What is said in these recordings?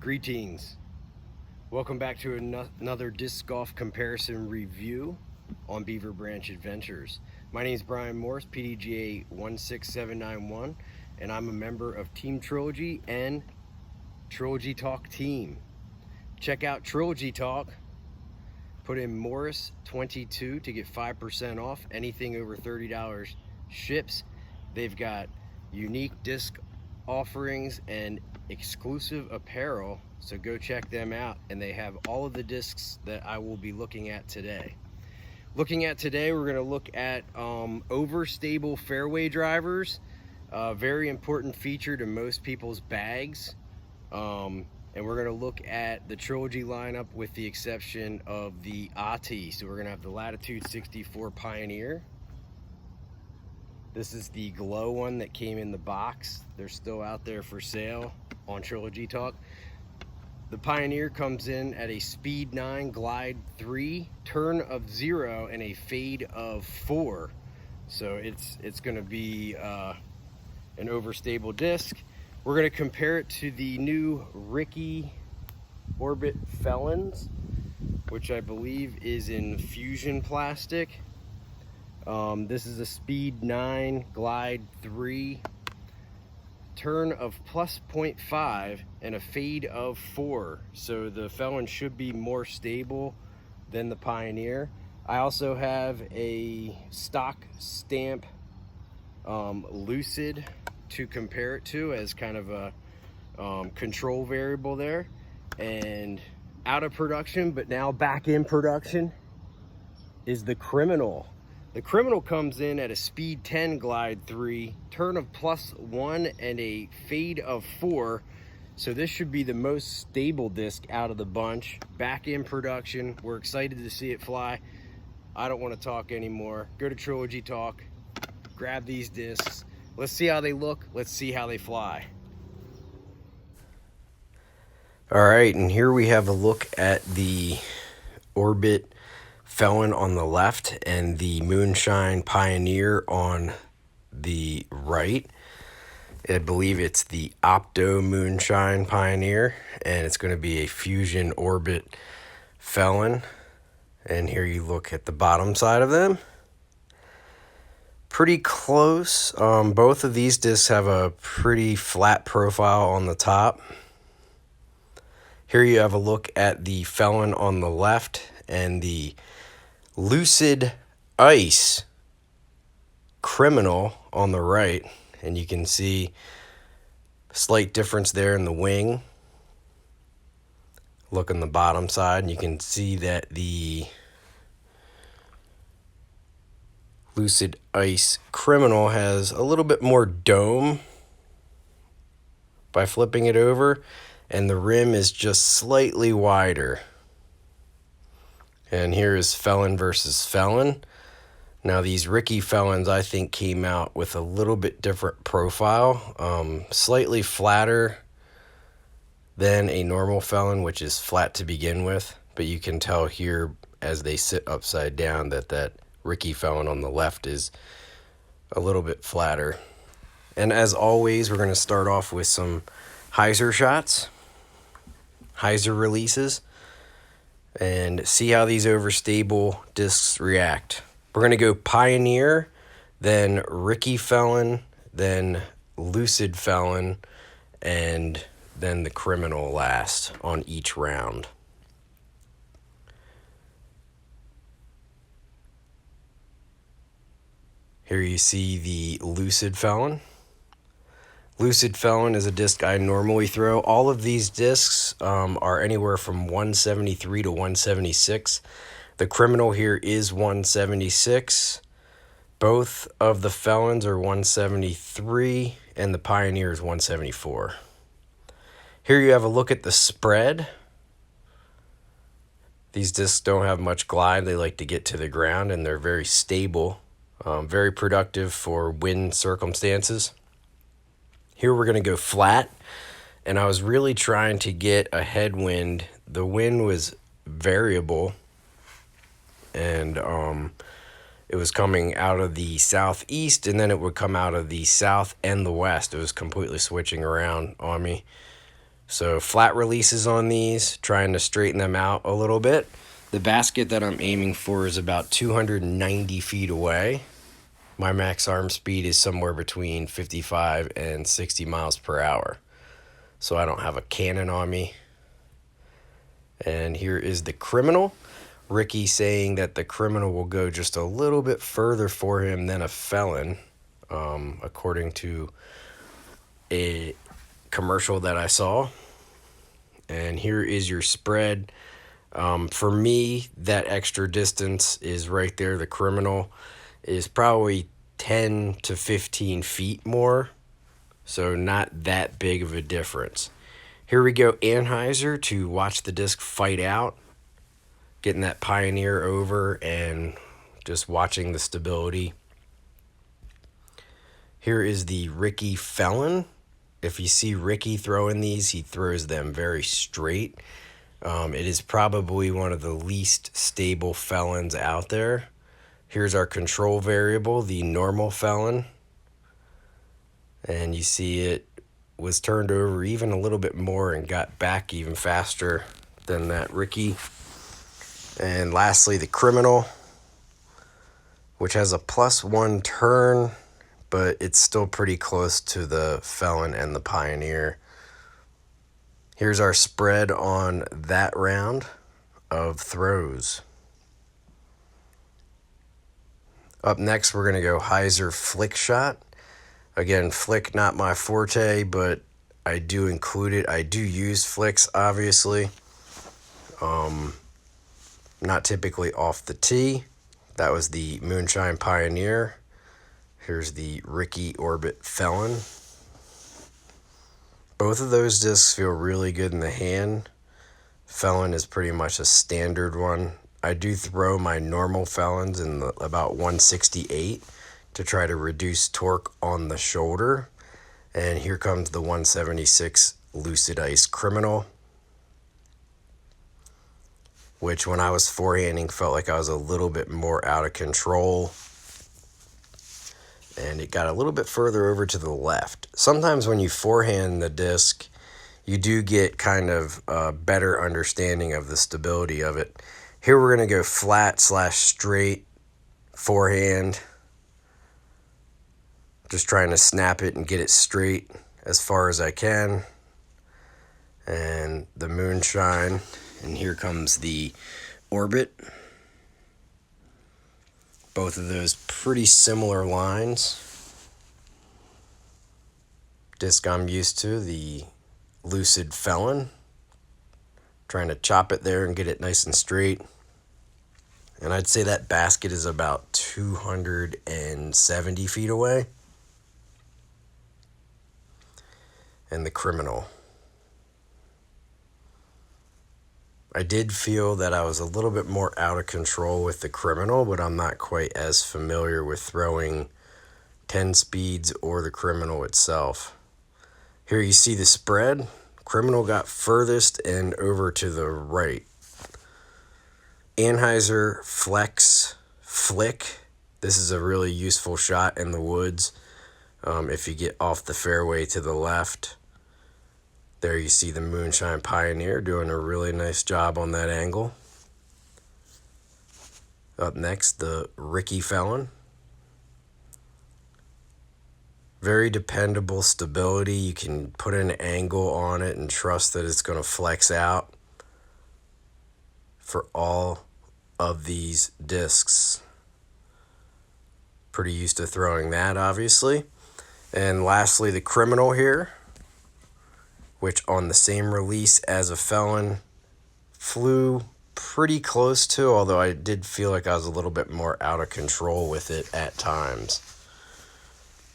Greetings. Welcome back to another disc golf comparison review on Beaver Branch Adventures. My name is Brian Morris, PDGA 16791, and I'm a member of Team Trilogy and Trilogy Talk team. Check out Trilogy Talk. Put in Morris 22 to get 5% off. Anything over $30 ships. They've got unique disc offerings and exclusive apparel, so go check them out, and they have all of the discs that I will be looking at today. We're going to look at overstable fairway drivers, very important feature to most people's bags, and we're going to look at the Trilogy lineup with the exception of the ATI. So we're going to have the Latitude 64 Pioneer. This is the glow one that came in the box. They're still out there for sale on Trilogy Talk. The Pioneer comes in at a speed 9, glide 3, turn of 0, and a fade of 4. So it's going to be an overstable disc. We're going to compare it to the new Ricky Orbit Felons, which I believe is in fusion plastic. This is a speed 9, glide 3, turn of plus 0.5, and a fade of 4. So the Felon should be more stable than the Pioneer. I also have a stock stamp Lucid to compare it to as kind of a control variable there. And out of production, but now back in production, is the Criminal. The Criminal comes in at a speed 10, glide 3, turn of plus 1, and a fade of 4. So this should be the most stable disc out of the bunch. Back in production. We're excited to see it fly. I don't want to talk anymore. Go to Trilogy Talk, grab these discs. Let's see how they look. Let's see how they fly. All right, and here we have a look at the Orbit Felon on the left and the Moonshine Pioneer on the right. I believe it's the Opto Moonshine Pioneer, and it's going to be a Fuzion Orbit Felon. And here you look at the bottom side of them. Pretty close. Both of these discs have a pretty flat profile on the top. Here you have a look at the Felon on the left and the Lucid Ice Criminal on the right, and you can see a slight difference there in the wing. Look on the bottom side, and you can see that the Lucid Ice Criminal has a little bit more dome by flipping it over, and the rim is just slightly wider. And here is Felon versus Felon. Now these Ricky Felons, I think, came out with a little bit different profile. Slightly flatter than a normal Felon, which is flat to begin with. But you can tell here as they sit upside down that Ricky Felon on the left is a little bit flatter. And as always, we're going to start off with some hyzer shots, hyzer releases, and see how these overstable discs react. We're going to go Pioneer, then Ricky Felon, then Lucid Felon, and then the Criminal last on each round. Here you see the Lucid Felon. Lucid Felon is a disc I normally throw. All of these discs are anywhere from 173 to 176. The Criminal here is 176. Both of the Felons are 173, and the Pioneer is 174. Here you have a look at the spread. These discs don't have much glide. They like to get to the ground, and they're very stable, very productive for wind circumstances. Here we're going to go flat, and I was really trying to get a headwind. The wind was variable, and it was coming out of the southeast, and then it would come out of the south and the west. It was completely switching around on me. So flat releases on these, trying to straighten them out a little bit. The basket that I'm aiming for is about 290 feet away. My max arm speed is somewhere between 55 and 60 miles per hour. So I don't have a cannon on me. And here is the criminal. Ricky saying that the criminal will go just a little bit further for him than a felon, according to a commercial that I saw. And here is your spread. For me, that extra distance is right there. The criminal is probably 10 to 15 feet more, so not that big of a difference. Here we go, Anheuser to watch the disc fight out, getting that Pioneer over and just watching the stability. Here is the Ricky Felon. If you see Ricky throwing these, he throws them very straight. It is probably one of the least stable felons out there. Here's our control variable, the normal felon. And you see it was turned over even a little bit more and got back even faster than that Ricky. And lastly, the criminal, which has a +1 turn, but it's still pretty close to the felon and the Pioneer. Here's our spread on that round of throws. Up next, we're going to go hyzer flick shot. Again, flick not my forte, but I do include it. I do use flicks, obviously. Not typically off the tee. That was the Moonshine Pioneer. Here's the Ricky Orbit Felon. Both of those discs feel really good in the hand. Felon is pretty much a standard one. I do throw my normal Felons in about 168 to try to reduce torque on the shoulder. And here comes the 176 Lucid Ice Criminal, which when I was forehanding felt like I was a little bit more out of control. And it got a little bit further over to the left. Sometimes when you forehand the disc, you do get kind of a better understanding of the stability of it. Here we're going to go flat/straight forehand. Just trying to snap it and get it straight as far as I can. And the Moonshine. And here comes the Orbit. Both of those pretty similar lines. Disc I'm used to, the Lucid Felon. Trying to chop it there and get it nice and straight. And I'd say that basket is about 270 feet away. And the criminal. I did feel that I was a little bit more out of control with the criminal, but I'm not quite as familiar with throwing 10 speeds or the criminal itself. Here you see the spread. Criminal got furthest and over to the right. Anheuser Flex Flick. This is a really useful shot in the woods if you get off the fairway to the left. There you see the Moonshine Pioneer doing a really nice job on that angle. Up next, the Ricky Felon. Very dependable stability. You can put an angle on it and trust that it's going to flex out for all of these discs. Pretty used to throwing that, obviously. And lastly, the criminal here, which on the same release as a Felon flew pretty close to, although I did feel like I was a little bit more out of control with it at times.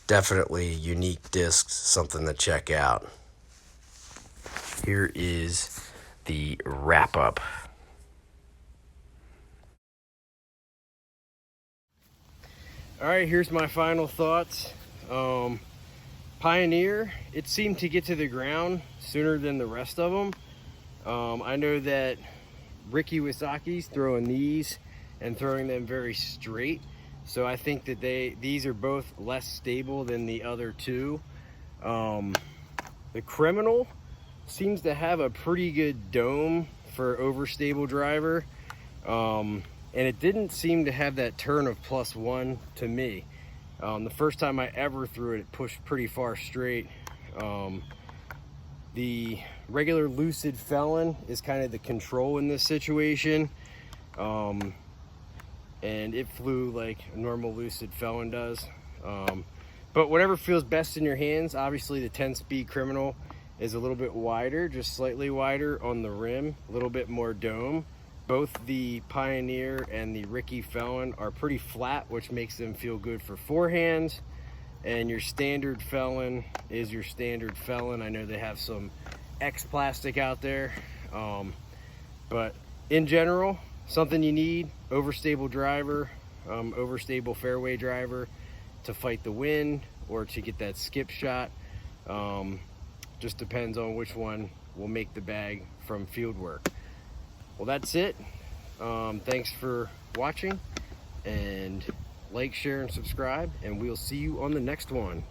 Definitely unique discs, something to check out. Here is the wrap-up. All right, here's my final thoughts. Pioneer, it seemed to get to the ground sooner than the rest of them. I know that Ricky Wasaki's throwing these and throwing them very straight. So I think that these are both less stable than the other two. The criminal seems to have a pretty good dome for overstable driver, and it didn't seem to have that turn of +1 to me. The first time I ever threw it, it pushed pretty far straight. The regular Lucid Felon is kind of the control in this situation, and it flew like a normal Lucid Felon does. But whatever feels best in your hands. Obviously the 10-speed Criminal is a little bit wider, just slightly wider on the rim, a little bit more dome. Both the Pioneer and the Ricky Felon are pretty flat, which makes them feel good for forehands. And your standard Felon is your standard Felon. I know they have some X plastic out there, but in general, something you need: overstable driver, overstable fairway driver to fight the wind or to get that skip shot. Just depends on which one will make the bag from field work. Well, that's it. Thanks for watching, and like, share, and subscribe, and we'll see you on the next one.